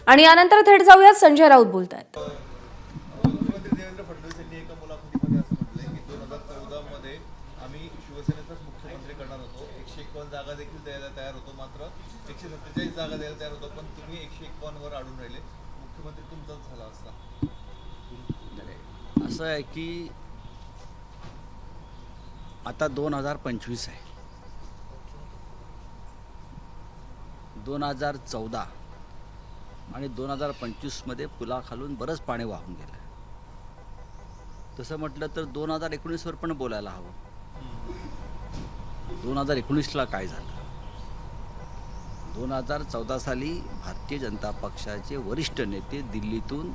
आणि यानंतर थेट जाऊयात संजय राऊत बोलतायत। मुख्यमंत्री देवेंद्र फडणवीस यांनी एका मुलाखतीमध्ये असं म्हटलंय की 2014 मध्ये आम्ही शिवसेनेचाच मुख्यमंत्री करणार होतो, 151 जागा देखील द्यायला तयार होतो, मात्र 147 जागा द्यायला तयार होतो, पण तुम्ही 151 वर अडून राहिले, मुख्यमंत्री तुमचाच झाला असता। असं आहे की आता 2025 आहे, 2014 आणि 2025 मध्ये पुलाखालून बरंच पाणी वाहून गेलं। तसं म्हटलं तर 2019 वर पण बोलायला हवं। 2019ला काय झालं? 2014 साली भारतीय जनता पक्षाचे वरिष्ठ नेते दिल्लीतून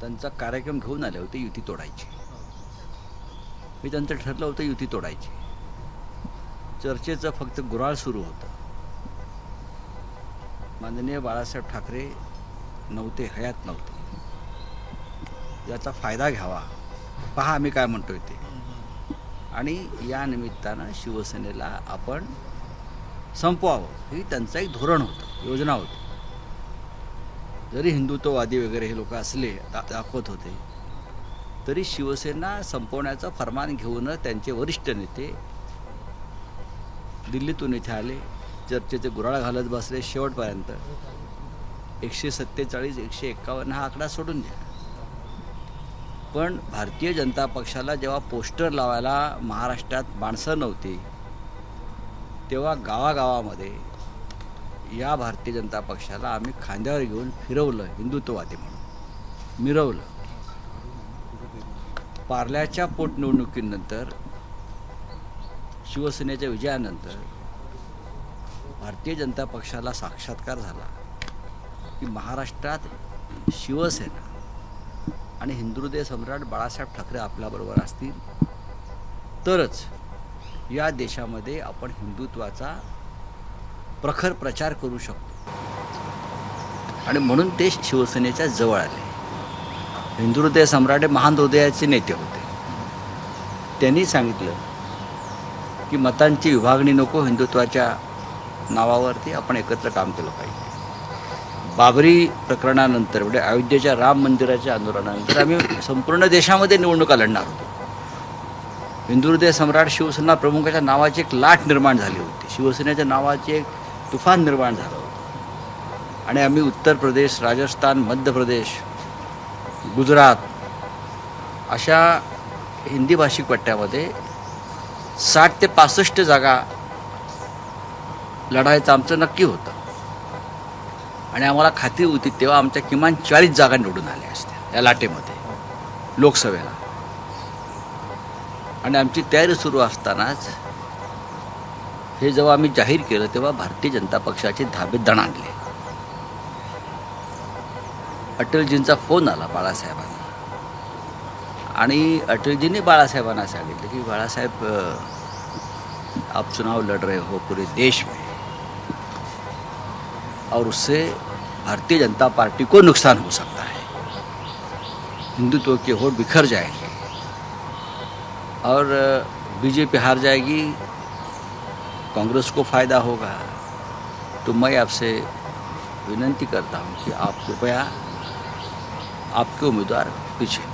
त्यांचा कार्यक्रम घेऊन आले होते युती तोडायची। मी त्यांचं ठरलं होतं युती तोडायची। चर्चेचं फक्त गुऱ्हाळ सुरू होतं। माननीय बाळासाहेब ठाकरे नव्हते, हयात नव्हते। याचा फायदा घ्यावा, पहा आम्ही काय म्हणतोय ते। आणि या निमित्तानं शिवसेनेला आपण संपवावं ही त्यांचं एक धोरण होतं, योजना होती। जरी हिंदुत्ववादी वगैरे हे लोक असले दाखवत होते, तरी शिवसेना संपवण्याचं फरमान घेऊन त्यांचे वरिष्ठ नेते दिल्लीतून इथे आले, चर्चेचे गुऱ्हाळ घालत बसले। शेवटपर्यंत 147 151 हा आकडा सोडून द्या, पण भारतीय जनता पक्षाला जेव्हा पोस्टर लावायला महाराष्ट्रात माणसं नव्हती, तेव्हा गावागावामध्ये या भारतीय जनता पक्षाला आम्ही खांद्यावर घेऊन फिरवलं, हिंदुत्ववादी म्हणून मिरवलं। पार्ल्याच्या पोटनिवडणुकीनंतर, शिवसेनेच्या विजयानंतर भारतीय जनता पक्षाला साक्षात्कार झाला की महाराष्ट्रात शिवसेना आणि हिंदुहृदय सम्राट बाळासाहेब ठाकरे आपल्याबरोबर असतील तरच या देशामध्ये आपण हिंदुत्वाचा प्रखर प्रचार करू शकतो। आणि म्हणून ते शिवसेनेच्या जवळ आले। हिंदुहृदय सम्राट हे महान हृदयाचे नेते होते। त्यांनी सांगितलं की मतांची विभागणी नको, हिंदुत्वाच्या नावावरती आपण एकत्र काम केलं पाहिजे। बाबरी प्रकरणानंतर, म्हणजे अयोध्येच्या राम मंदिराच्या आंदोलनानंतर आम्ही संपूर्ण देशामध्ये निवडणुका लढणार होतो। हिंदुहृदय सम्राट शिवसेना प्रमुखाच्या नावाची एक लाट निर्माण झाली होती, शिवसेनेच्या नावाचे एक तुफान निर्माण झालं होतं। आणि आम्ही उत्तर प्रदेश, राजस्थान, मध्य प्रदेश, गुजरात अशा हिंदी भाषिक पट्ट्यामध्ये 60 ते 65 जागा लढायचं आमचं नक्की होतं। आणि आम्हाला खात्री होती तेव्हा आमच्या किमान 40 जागा निवडून आल्या असत्या या लाटेमध्ये लोकसभेला। आणि आमची तयारी सुरू असतानाच हे जेव्हा आम्ही जाहीर केलं, तेव्हा भारतीय जनता पक्षाचे धाबे दणाणले। अटलजींचा फोन आला बाळासाहेबांना, आणि अटलजींनी बाळासाहेबांना सांगितलं की बाळासाहेब, आप चुनाव लड़ रहे हो पूरे देश में, और उससे भारतीय जनता पार्टी को नुकसान हो सकता है, हिंदुत्व के वोट बिखर जाएंगे और बीजेपी हार जाएगी, कांग्रेस को फ़ायदा होगा। तो मैं आपसे विनंती करता हूं कि आप कृपया आपके उम्मीदवार पीछे दें।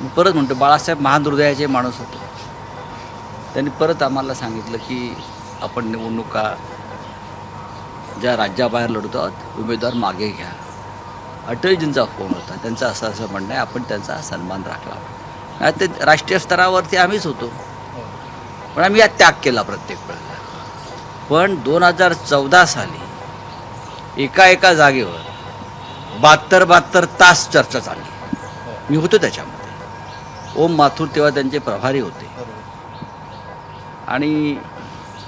मी परत म्हणतो, बाळासाहेब महान हृदयाचे माणूस होते। त्यांनी परत आम्हाला सांगितलं की आपण निवडणुका ज्या राज्याबाहेर लढतो आहोत, उमेदवार मागे घ्या। अटलजींचा फोन होता, त्यांचं असं म्हणणं आहे, आपण त्यांचा सन्मान राखला। ते राष्ट्रीय स्तरावरती आम्हीच होतो, पण आम्ही यात त्याग केला प्रत्येक वेळेला। पण 2014 साली एका जागेवर 72 तास चर्चा चालली। मी होतो त्याच्यामध्ये। ओम माथुर तेव्हा त्यांचे प्रभारी होते, आणि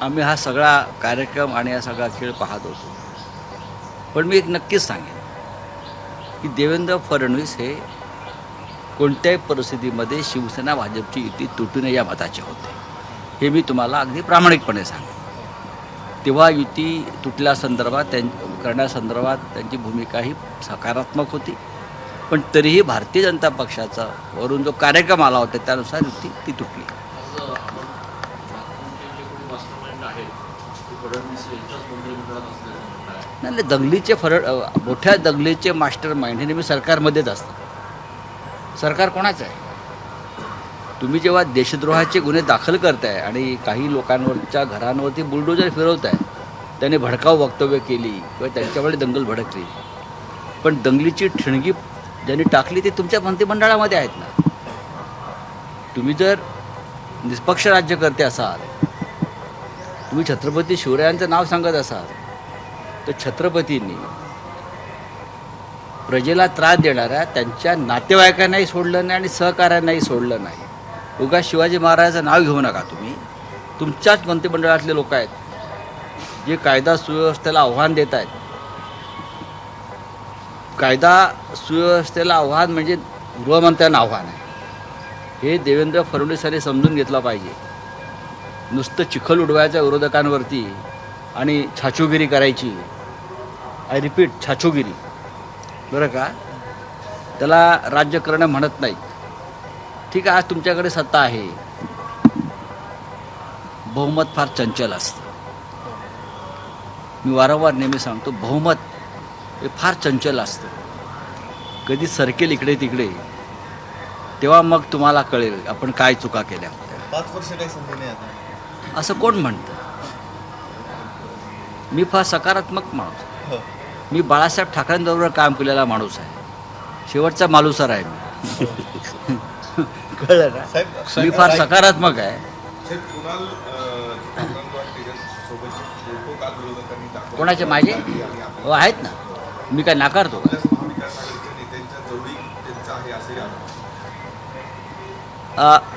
आम्ही हा सगळा कार्यक्रम आणि हा सगळा खेळ पाहत होतो। पण मी एक नक्कीच सांगेन की देवेंद्र फडणवीस हे कोणत्याही परिस्थितीमध्ये शिवसेना भाजपची युती तुटू नये या मताचे होते, हे मी तुम्हाला अगदी प्रामाणिकपणे सांगेन। तेव्हा युती तुटल्यासंदर्भात करण्यासंदर्भात त्यांची भूमिका ही सकारात्मक होती, पण तरीही भारतीय जनता पक्षाचा वरून जो कार्यक्रम आला होता त्यानुसार युती ती तुटली। फडणवीस यांच्याच मंत्रिमंडळात असलेले नाही दंगलीचे मोठ्या दंगलीचे मास्टर माइंड हे नेहमी सरकारमध्येच असतात. सरकार कोणाचं आहे? तुम्ही जेव्हा देशद्रोहाचे गुन्हे दाखल करताय आणि काही लोकांवरच्या घरांवरती बुलडोजर फिरवताय, त्याने भडकाऊ वक्तव्य केली किंवा त्यांच्यावेळी दंगल भडकली, पण दंगलीची ठिणगी ज्यांनी टाकली ते तुमच्या मंत्रिमंडळामध्ये आहेत ना. तुम्ही जर निष्पक्ष राज्यकर्ते असाल, तुम्ही छत्रपती शिवरायांचं नाव सांगत असाल, तर छत्रपतींनी प्रजेला त्रास देणाऱ्या त्यांच्या नातेवाईकांनाही सोडलं नाही आणि सहकाऱ्यांनाही सोडलं नाही. उगाच शिवाजी महाराजांचं नाव घेऊ नका. तुम्ही तुमच्याच मंत्रिमंडळातले लोक आहेत जे कायदा सुव्यवस्थेला आव्हान देत आहेत. कायदा सुव्यवस्थेला आव्हान म्हणजे गृहमंत्र्यांना आव्हान आहे. हे देवेंद्र फडणवीसांनी समजून घेतलं पाहिजे. नुसतं चिखल उडवायच्या विरोधकांवरती आणि छाछूगिरी करायची, आय रिपीट छाछूगिरी, बरं का, त्याला राज्यकरण म्हणत नाहीत. ठीक आहे, आज तुमच्याकडे सत्ता आहे, बहुमत फार चंचल असतं. मी वारंवार नेहमी सांगतो, बहुमत हे फार चंचल असतं. कधी सरकेल इकडे तिकडे, तेव्हा मग तुम्हाला कळेल आपण काय चुका केल्या होत्या. 5 वर्ष काही संधी नाही आता. असं कोण म्हणतं? मी फार सकारात्मक माणूस. हो. मी बाळासाहेब ठाकरेंबरोबर काम केलेला माणूस आहे. शेवटचा मालुसर आहे मी. कळलं ना? साहेब मी फार सकारात्मक आहे. कोणाचे? माझे हो आहेत ना, मी काय नाकारतो का?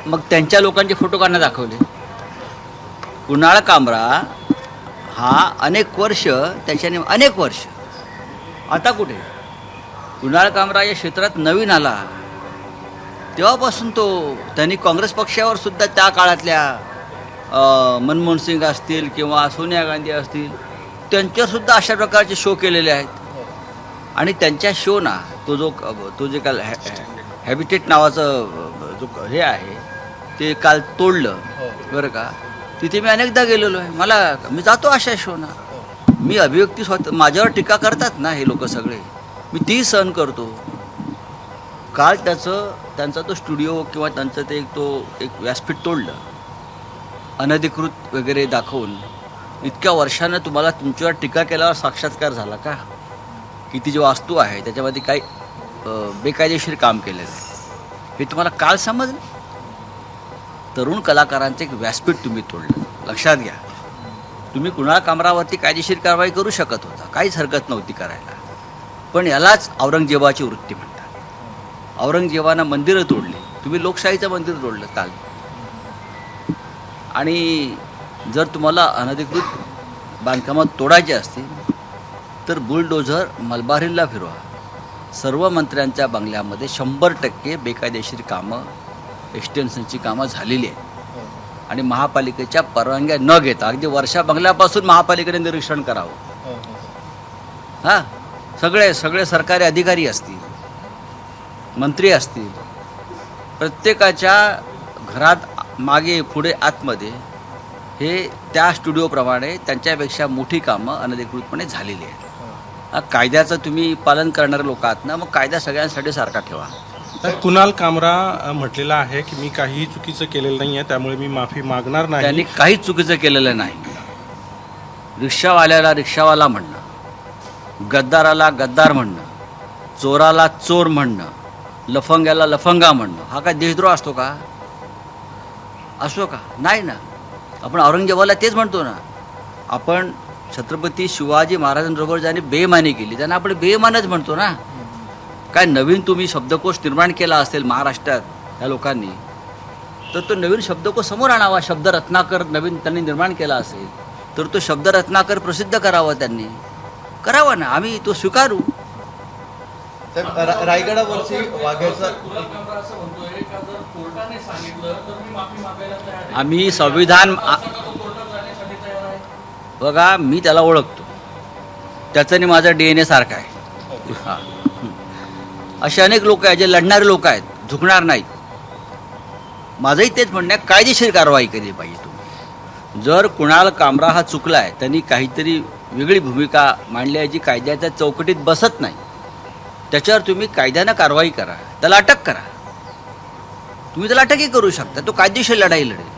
मग त्यांच्या लोकांचे फोटो काढणं दाखवले. कुणाल कामरा हा अनेक वर्ष आता कुठे? कुणाल कामरा या क्षेत्रात नवीन आला तेव्हापासून त्यांनी काँग्रेस पक्षावर सुद्धा त्या काळातल्या मनमोहन सिंग असतील किंवा सोनिया गांधी असतील त्यांच्यावरसुद्धा अशा प्रकारचे शो केलेले आहेत. आणि त्यांच्या शो ना तो जे काल हॅबिटेट नावाचं जो हे आहे ते काल तोडलं, बरं का. तिथे मी अनेकदा गेलेलो आहे. मी जातो अशा शो ना. मी अभिव्यक्ती स्वतः माझ्यावर टीका करतात ना हे लोक सगळे, मी तीही सहन करतो. काल त्यांचा तो स्टुडिओ किंवा त्यांचं ते एक व्यासपीठ तोडलं, अनधिकृत वगैरे दाखवून. इतक्या वर्षानं तुम्हाला तुमच्यावर टीका केल्यावर साक्षात्कार झाला का? किती जी वास्तू आहे त्याच्यामध्ये काही बेकायदेशीर काम केलेलं आहे हे तुम्हाला काल समजलं? तरुण कलाकारांचं एक व्यासपीठ तुम्ही तोडलं. लक्षात घ्या, तुम्ही कुणाल कामरावरती कायदेशीर कारवाई करू शकत होता, काहीच हरकत नव्हती करायला. पण यालाच औरंगजेबाची वृत्ती म्हणतात. औरंगजेबानं मंदिरं तोडली, तुम्ही लोकशाहीचं मंदिर तोडलं काल. आणि जर तुम्हाला अनधिकृत बांधकामात तोडायचे असतील तर बुलडोझर मलबार हिलला फिरवा. सर्व मंत्र्यांच्या बंगल्यामध्ये 100% बेकायदेशीर कामं, एक्सटेन्शनची कामं झालेली आहेत. आणि महापालिकेच्या परवानग्या न घेता अगदी वर्षा बंगल्यापासून महापालिकेने निरीक्षण करावं. हां, सगळे सरकारी अधिकारी असतील, मंत्री असतील, प्रत्येकाच्या घरात मागे पुढे आतमध्ये हे त्या स्टुडिओप्रमाणे त्यांच्यापेक्षा मोठी कामं अनधिकृतपणे झालेली आहेत. कायद्याचं तुम्ही पालन करणारे लोक आहात ना, मग कायदा सगळ्यांसाठी सारखा ठेवा. तर कुणाल कामरा म्हटलेला आहे की मी काहीही चुकीचं केलेलं नाही आहे, त्यामुळे मी माफी मागणार नाही. त्यांनी काहीच चुकीचं केलेलं नाही. रिक्षावाल्याला रिक्षावाला म्हणणं, गद्दाराला गद्दार म्हणणं, चोराला चोर म्हणणं, लफंग्याला लफंगा म्हणणं, हा काय देशद्रोह असतो का? असतो का? नाही ना. आपण औरंगजेबाला तेच म्हणतो ना. आपण छत्रपती शिवाजी महाराजांबरोबर ज्यांनी बेईमानी केली त्यांना आपण बेईमानच म्हणतो ना. काय नवीन तुम्ही शब्दकोश निर्माण केला असेल महाराष्ट्रात ह्या लोकांनी, तर तो नवीन शब्दकोश समोर आणावा. शब्दरत्नाकर नवीन त्यांनी निर्माण केला असेल तर तो शब्दरत्नाकर प्रसिद्ध करावा. त्यांनी करावा ना, आम्ही तो स्वीकारू. साहेब रायगडावरची वाघ्याचा आम्ही संविधान बघा, मी त्याला ओळखतो, त्याचं आणि माझा DNA सारखा आहे. हां, असे अनेक लोक आहेत जे लढणारे लोक आहेत, झुकणार नाहीत. माझंही तेच म्हणणं आहे, कायदेशीर कारवाई केली पाहिजे. तुम्ही जर कुणाल कामरा हा चुकला आहे, त्यांनी काहीतरी वेगळी भूमिका मांडली आहे जी कायद्याच्या चौकटीत बसत नाही, त्याच्यावर तुम्ही कायद्यानं कारवाई करा, त्याला अटक करा. तुम्ही त्याला अटकही करू शकता, तो कायदेशीर लढाई लढेल.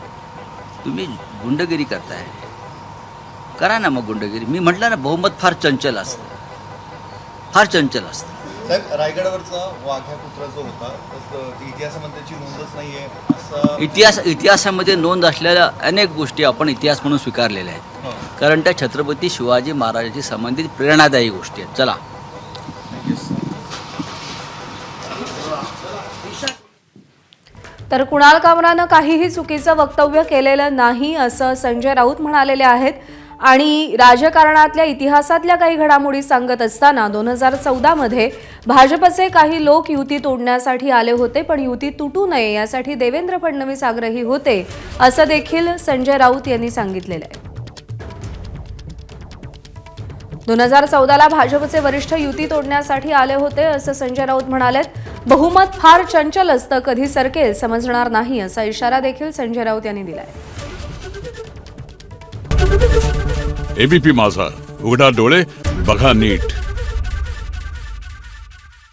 तुम्ही गुंडगिरी करताय, करा ना मग गुंडगिरी. मी म्हटलं ना, बहुमत फार चंचल असतं, फार चंचल असतं. साहेब, रायगडावरचा वाघ्या कुत्रा जो होता इतिहासामध्ये त्याची नोंदच नाहीये असं इतिहासामध्ये नोंद असलेल्या अनेक गोष्टी आपण इतिहास म्हणून स्वीकारलेल्या आहेत, कारण त्या छत्रपती शिवाजी महाराजांशी संबंधित प्रेरणादायी गोष्टी आहेत. चला. तर कुणाल कामरानं काहीही चुकीचं वक्तव्य केलेलं नाही असं संजय राऊत म्हणालेले आहेत. आणि राजकारणातल्या इतिहासातल्या काही घडामोडी सांगत असताना 2014 भाजपचे काही लोक युती तोडण्यासाठी आले होते, पण युती तुटू नये यासाठी देवेंद्र फडणवीस आग्रही होते असं देखील संजय राऊत यांनी सांगितलेलं आहे. 2014ला भाजपचे वरिष्ठ युती तोडण्यासाठी आले होते असं संजय राऊत म्हणालेत. बहुमत फार चंचल असतं, कधी सरकेल समजणार नाही असा इशारा देखील संजय राऊत यांनी दिलाय. एबीपी माझा, उघडा डोळे बघा नीट.